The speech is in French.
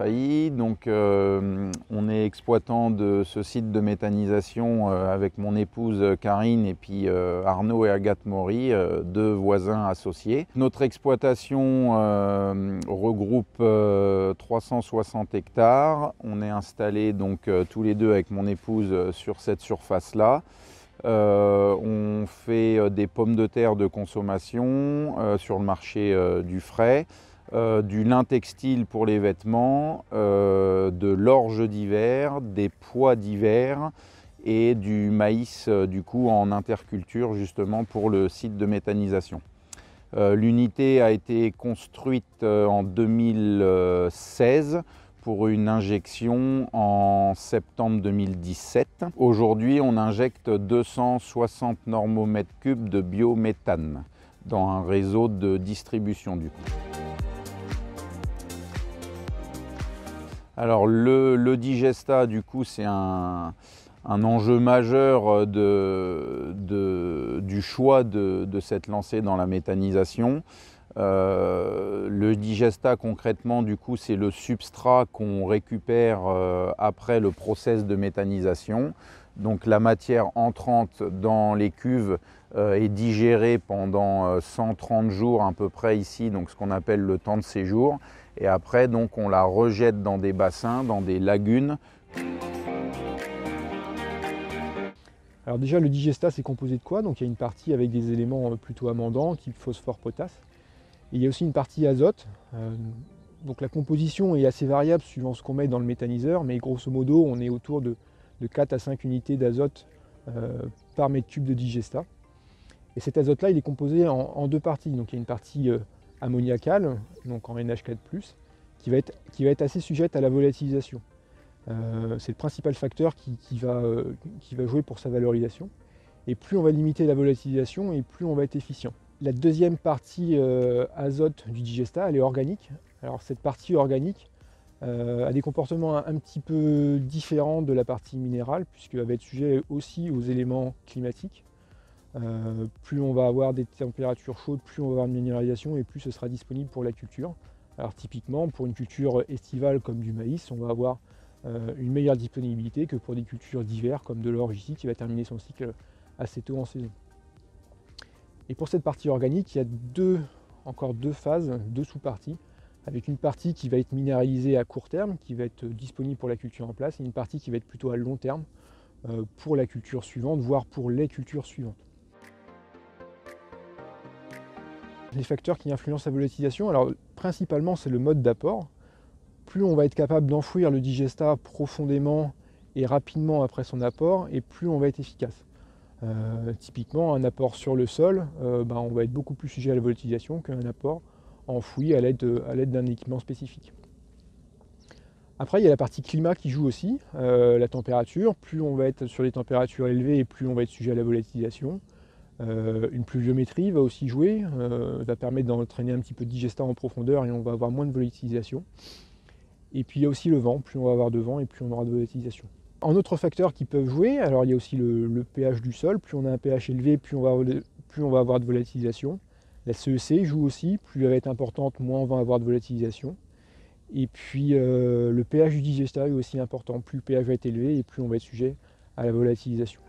Failly. Donc, on est exploitant de ce site de méthanisation avec mon épouse Karine et puis Arnaud et Agathe Maury, deux voisins associés. Notre exploitation regroupe 360 hectares. On est installés donc tous les deux avec mon épouse sur cette surface-là. On fait des pommes de terre de consommation sur le marché du frais, du lin textile pour les vêtements, de l'orge d'hiver, des pois d'hiver et du maïs du coup en interculture justement pour le site de méthanisation. L'unité a été construite en 2016 pour une injection en septembre 2017. Aujourd'hui, on injecte 260 normomètres cubes de biométhane dans un réseau de distribution du coup. Alors le digesta du coup c'est un enjeu majeur du choix de cette lancée dans la méthanisation. Le digesta concrètement du coup c'est le substrat qu'on récupère après le process de méthanisation. Donc la matière entrante dans les cuves est digérée pendant 130 jours à peu près ici, donc ce qu'on appelle le temps de séjour. Et après donc on la rejette dans des bassins, dans des lagunes. Alors déjà le digesta c'est composé de quoi? Donc il y a une partie avec des éléments plutôt amendants, type phosphore, potasse. Et il y a aussi une partie azote. Donc la composition est assez variable suivant ce qu'on met dans le méthaniseur, mais grosso modo on est autour de 4 à 5 unités d'azote par mètre cube de digesta. Et cet azote là il est composé en deux parties. Donc il y a une partie ammoniacale, donc en NH4+, qui va être assez sujette à la volatilisation. C'est le principal facteur qui va jouer pour sa valorisation. Et plus on va limiter la volatilisation, et plus on va être efficient. La deuxième partie azote du digesta, elle est organique. Alors cette partie organique a des comportements un petit peu différents de la partie minérale, puisqu'elle va être sujet aussi aux éléments climatiques. Plus on va avoir des températures chaudes, plus on va avoir de minéralisation et plus ce sera disponible pour la culture. Alors typiquement, pour une culture estivale comme du maïs, on va avoir une meilleure disponibilité que pour des cultures d'hiver comme de l'orge ici qui va terminer son cycle assez tôt en saison. Et pour cette partie organique, il y a encore deux phases, deux sous-parties, avec une partie qui va être minéralisée à court terme, qui va être disponible pour la culture en place, et une partie qui va être plutôt à long terme pour la culture suivante, voire pour les cultures suivantes. Les facteurs qui influencent la volatilisation, alors principalement c'est le mode d'apport. Plus on va être capable d'enfouir le digesta profondément et rapidement après son apport, et plus on va être efficace. Typiquement, un apport sur le sol, on va être beaucoup plus sujet à la volatilisation qu'un apport enfoui à l'aide d'un équipement spécifique. Après, il y a la partie climat qui joue aussi, la température. Plus on va être sur des températures élevées, et plus on va être sujet à la volatilisation. Une pluviométrie va aussi jouer, va permettre d'entraîner un petit peu de digesta en profondeur et on va avoir moins de volatilisation. Et puis il y a aussi le vent, plus on va avoir de vent et plus on aura de volatilisation. En autres facteurs qui peuvent jouer, alors il y a aussi le pH du sol, plus on a un pH élevé, plus on va avoir de volatilisation. La CEC joue aussi, plus elle va être importante, moins on va avoir de volatilisation. Et puis le pH du digesta est aussi important, plus le pH va être élevé et plus on va être sujet à la volatilisation.